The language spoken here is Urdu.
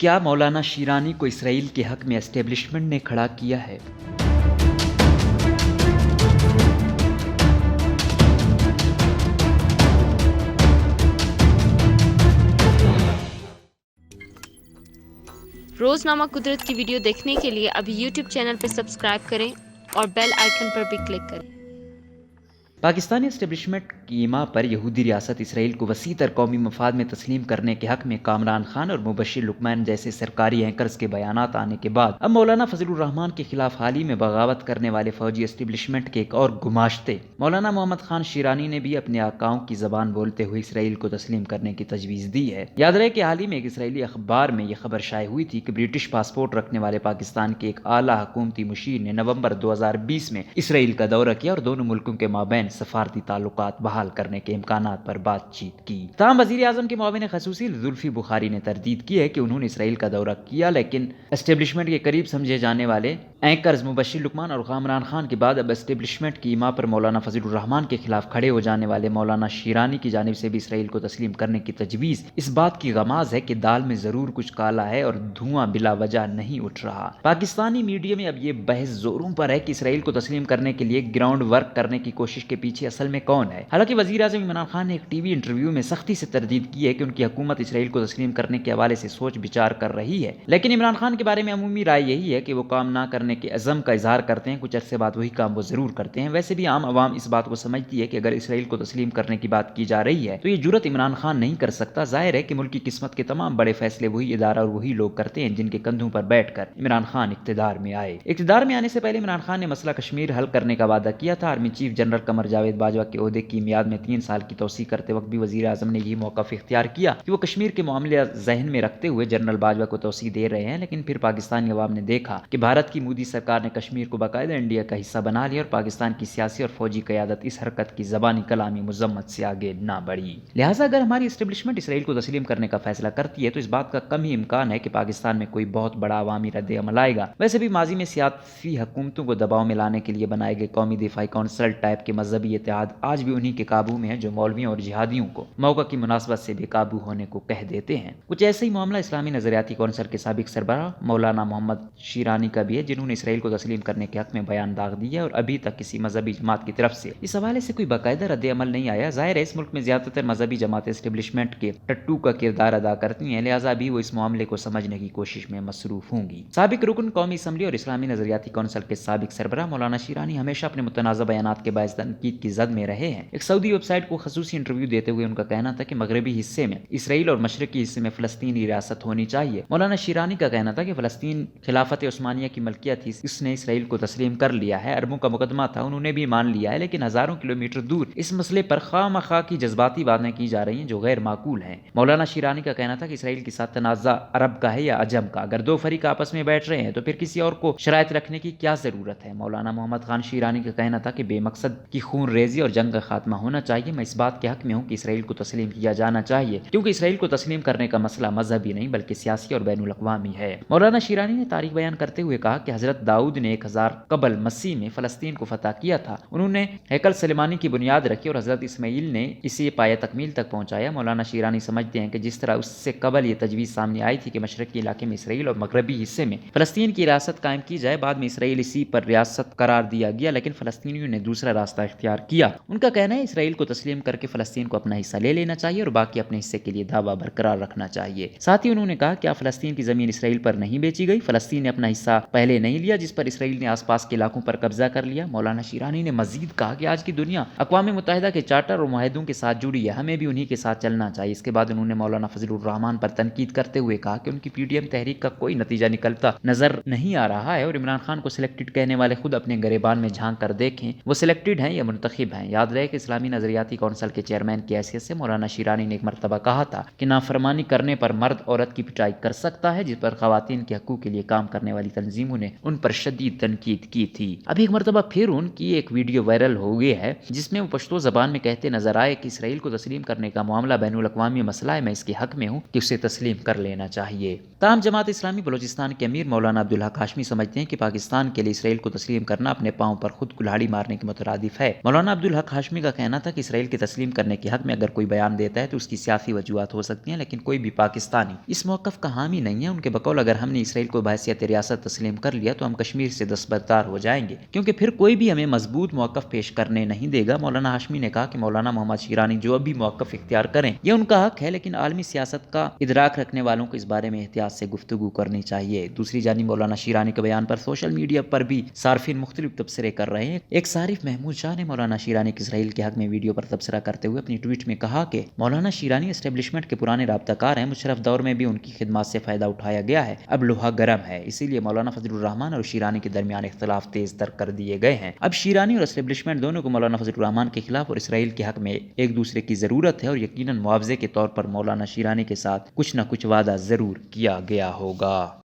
کیا مولانا شیرانی کو اسرائیل کے حق میں اسٹیبلشمنٹ نے کھڑا کیا ہے؟ روزنامہ قدرت کی ویڈیو دیکھنے کے لیے ابھی یوٹیوب چینل پر سبسکرائب کریں اور بیل آئیکن پر بھی کلک کریں۔ پاکستانی اسٹیبلشمنٹ کی ایما پر یہودی ریاست اسرائیل کو وسیع تر قومی مفاد میں تسلیم کرنے کے حق میں کامران خان اور مبشر لقمان جیسے سرکاری اینکرز کے بیانات آنے کے بعد اب مولانا فضل الرحمان کے خلاف حال ہی میں بغاوت کرنے والے فوجی اسٹیبلشمنٹ کے ایک اور گماشتے مولانا محمد خان شیرانی نے بھی اپنے آقاؤں کی زبان بولتے ہوئے اسرائیل کو تسلیم کرنے کی تجویز دی ہے۔ یاد رہے کہ حال ہی میں ایک اسرائیلی اخبار میں یہ خبر شائع ہوئی تھی کہ برٹش پاسپورٹ رکھنے والے پاکستان کے ایک اعلیٰ حکومتی مشیر نے نومبر 2020 میں اسرائیل کا دورہ کیا اور دونوں ملکوں کے مابین سفارتی تعلقات بحال کرنے کے امکانات پر بات چیت کی۔ تاہم وزیر اعظم کے معاون خصوصی زلفی بخاری نے تردید کی ہے کہ انہوں نے اسرائیل کا دورہ کیا، لیکن اسٹیبلشمنٹ کے قریب سمجھے جانے والے اینکرز مبشر لقمان اور کامران خان کے بعد اب اسٹیبلشمنٹ کی ایما پر مولانا فضل الرحمان کے خلاف کھڑے ہو جانے والے مولانا شیرانی کی جانب سے بھی اسرائیل کو تسلیم کرنے کی تجویز اس بات کی غماز ہے کہ دال میں ضرور کچھ کالا ہے اور دھواں بلا وجہ نہیں اٹھ رہا۔ پاکستانی میڈیا میں اب یہ بحث زوروں پر ہے کہ اسرائیل کو تسلیم کرنے کے لیے گراؤنڈ ورک کرنے کی کوشش کے پیچھے اصل میں کون ہے۔ حالانکہ وزیر اعظم عمران خان نے ایک ٹی وی انٹرویو میں سختی سے تردید کی ہے کہ ان کی حکومت اسرائیل کو تسلیم کرنے کے حوالے سے سوچ بچار کر رہی ہے، لیکن عمران خان کے بارے میں عمومی رائے یہی ہے کہ وہ کام نہ کرنے کے عزم کا اظہار کرتے ہیں، کچھ عرصے بعد وہی کام وہ ضرور کرتے ہیں۔ ویسے بھی عام عوام اس بات کو سمجھتی ہے کہ اگر اسرائیل کو تسلیم کرنے کی بات کی جا رہی ہے تو یہ جرأت عمران خان نہیں کر سکتا۔ ظاہر ہے کہ ملک کی قسمت کے تمام بڑے فیصلے وہی ادارہ اور وہی لوگ کرتے ہیں جن کے کندھوں پر بیٹھ کر عمران خان اقتدار میں آئے۔ اقتدار میں آنے سے پہلے عمران خان نے مسئلہ کشمیر حل کرنے کا وعدہ کیا تھا۔ Army chief general Qamar Javed Bajwa کے عہدے کی میعاد میں 3 سال کی توسیع کرتے وقت بھی وزیر اعظم نے یہ موقف اختیار کیا کہ وہ کشمیر کے معاملے ذہن میں رکھتے ہوئے جنرل باجوہ کو توسیع دے رہے ہیں، لیکن پھر پاکستانی عوام نے دیکھا کہ بھارت کی مودی سرکار نے کشمیر کو باقاعدہ انڈیا کا حصہ بنا لیا اور پاکستان کی سیاسی اور فوجی قیادت اس حرکت کی زبانی کلامی مذمت سے آگے نہ بڑھی۔ لہٰذا اگر ہماری اسٹیبلشمنٹ اسرائیل کو تسلیم کرنے کا فیصلہ کرتی ہے تو اس بات کا کم ہی امکان ہے کہ پاکستان میں کوئی بہت بڑا عوامی رد عمل آئے گا۔ ویسے بھی ماضی میں سیاسی حکومتوں کو دباؤ میں لانے کے لیے بنائے گئے قومی دفاعی کونسل ٹائپ کے مذہبی اتحاد آج بھی انہی کے قابو میں ہیں جو مولویوں اور جہادیوں کو موقع کی مناسبت سے بے قابو ہونے کو کہہ دیتے ہیں۔ کچھ ایسا ہی معاملہ اسلامی نظریاتی کونسل کے سابق سربراہ مولانا محمد شیرانی کا بھی ہے، جنہوں نے اسرائیل کو تسلیم کرنے کے حق میں بیان داغ دیا اور ابھی تک کسی مذہبی جماعت کی طرف سے اس حوالے سے کوئی باقاعدہ رد عمل نہیں آیا۔ ظاہر ہے اس ملک میں زیادہ تر مذہبی جماعتیں اسٹیبلشمنٹ کے ٹٹو کا کردار ادا کرتی ہیں، لہٰذا بھی وہ اس معاملے کو سمجھنے کی کوشش میں مصروف ہوں گی۔ سابق رکن قومی اسمبلی اور اسلامی نظریاتی کونسل کے سابق سربراہ مولانا شیرانی ہمیشہ اپنے متنازع بیانات کے باعث تنقید کی زد میں رہے ہیں۔ ایک سعودی ویب سائٹ کو خصوصی انٹرویو دیتے ہوئے ان کا کہنا تھا کہ مغربی حصے میں اسرائیل اور مشرقی حصے میں فلسطینی ریاست ہونی چاہیے۔ مولانا شیرانی کا کہنا تھا کہ فلسطین خلافت عثمانیہ کی ملکیت تھی، اس نے اسرائیل کو تسلیم کر لیا ہے، عربوں کا مقدمہ تھا، انہوں نے بھی مان لیا ہے، لیکن ہزاروں کلومیٹر دور اس مسئلے پر خواہ مخواہ کی جذباتی باتیں کی جا رہی ہیں جو غیر معقول ہیں۔ مولانا شیرانی کا کہنا تھا کہ اسرائیل کے ساتھ تنازع عرب کا ہے یا عجم کا، اگر دو فریق آپس میں بیٹھ رہے ہیں تو پھر کسی اور کو شرائط رکھنے کی کیا ضرورت ہے۔ مولانا محمد خان شیرانی کا کہنا تھا کہ بے مقصد کی خون ریزی اور جنگ کا خاتمہ ہونا چاہیے۔ میں اس بات کے حق میں ہوں کہ اسرائیل کو تسلیم کیا جانا چاہیے، کیونکہ اسرائیل کو تسلیم کرنے کا مسئلہ مذہبی نہیں بلکہ سیاسی اور بین الاقوامی ہے۔ مولانا شیرانی نے تاریخ بیان کرتے ہوئے کہا کہ حضرت داؤد نے 1000 قبل مسیح میں فلسطین کو فتح کیا تھا، انہوں نے ہیکل سلیمانی کی بنیاد رکھی اور حضرت اسماعیل نے اسے پایہ تکمیل تک پہنچایا۔ مولانا شیرانی سمجھتے ہیں کہ جس طرح اس سے قبل یہ تجویز سامنے آئی تھی کہ مشرقی علاقے میں اسرائیل اور مغربی حصے میں فلسطین کی ریاست قائم کی جائے، بعد میں اسرائیل اسی پر ریاست قرار دیا گیا، لیکن فلسطینیوں نے دوسرا راستہ اختیار کیا۔ ان کا کہنا ہے اسرائیل کو تسلیم کر کے فلسطین کو اپنا حصہ لے لینا چاہیے اور باقی اپنے حصے کے لیے دعویٰ برقرار رکھنا چاہیے۔ ساتھ ہی انہوں نے کہا کہ فلسطین کی زمین اسرائیل پر نہیں بیچی گئی، فلسطین نے اپنا حصہ پہلے نہیں لیا جس پر اسرائیل نے آس پاس کے علاقوں پر قبضہ کر لیا۔ مولانا شیرانی نے مزید کہا کہ آج کی دنیا اقوام متحدہ کے چارٹر اور معاہدوں کے ساتھ جڑی ہے، ہمیں بھی انہی کے ساتھ چلنا چاہیے۔ اس کے بعد انہوں نے مولانا فضل الرحمان پر تنقید کرتے ہوئے کہا کہ ان کی پی ڈی ایم تحریک کا کوئی نتیجہ نکلتا نظر نہیں آ رہا ہے اور عمران خان کو سلیکٹڈ کہنے والے خود اپنے گریبان میں جھانک کر دیکھیں وہ سلیکٹڈ ہیں یا منتخب ہیں۔ یاد رہے کہ اسلامی نظریاتی کونسل کے چیئرمین کی حیثیت سے مولانا شیرانی نے ایک مرتبہ کہا تھا کہ نافرمانی کرنے پر مرد عورت کی پٹائی کر سکتا ہے، جس پر خواتین کے حقوق کے لیے کام کرنے والی تنظیموں نے ان پر شدید تنقید کی تھی۔ ابھی ایک مرتبہ پھر ان کی ایک ویڈیو وائرل ہو گئی ہے جس میں وہ پشتو زبان میں کہتے نظر آئے کہ اسرائیل کو تسلیم کرنے کا معاملہ بین الاقوامی مسئلہ ہے، میں اس کے حق میں ہوں کہ اسے تسلیم کر لینا چاہیے۔ تاہم جماعت اسلامی بلوچستان کے امیر مولانا عبدالحق ہاشمی سمجھتے ہیں کہ پاکستان کے لیے اسرائیل کو تسلیم کرنا اپنے پاؤں پر خود کلہاڑی مارنے کے مترادف ہے۔ مولانا عبدالحق ہاشمی کا کہنا تھا کہ اسرائیل کے تسلیم کرنے کے حق میں اگر کوئی بیان دیتا ہے تو اس کی سیاسی وجوہات ہو سکتی ہیں، لیکن کوئی بھی پاکستانی اس موقف کا حامی نہیں ہے۔ ان کے بقول اگر ہم نے اسرائیل کو بحیثیت ریاست تسلیم کر لیا تو ہم کشمیر سے دستبردار ہو جائیں گے، کیونکہ پھر کوئی بھی ہمیں مضبوط موقف پیش کرنے نہیں دے گا۔ مولانا ہاشمی نے کہا کہ مولانا محمد شیرانی جو اب بھی موقف اختیار کریں یہ ان کا حق ہے، لیکن عالمی سیاست کا ادراک رکھنے والوں کو اس بارے میں احتیاط سے گفتگو کرنی چاہیے۔ دوسری جانب مولانا شیرانی کے بیان پر سوشل میڈیا پر بھی صارفین مختلف تبصرے کر رہے ہیں۔ ایک صارف محمود شاہ نے مولانا شیرانی کے اسرائیل کے حق میں ویڈیو پر تبصرہ کرتے ہوئے اپنی ٹویٹ میں کہا کہ مولانا شیرانی اسٹیبلشمنٹ کے پرانے رابطہ کار ہیں، مشرف دور میں بھی ان کی خدمات سے فائدہ اٹھایا گیا ہے، اب لوہا گرم ہے، اسی لیے مولانا فضل الرحمان اور شیرانی کے درمیان اختلاف تیز تر کر دیے گئے ہیں۔ اب شیرانی اور اسٹیبلشمنٹ دونوں کو مولانا فضل الرحمان کے خلاف اور اسرائیل کے حق میں ایک دوسرے کی ضرورت ہے، اور یقیناً معاوضے کے طور پر مولانا شیرانی کے ساتھ کچھ نہ کچھ وعدہ ضرور کیا گیا ہوگا۔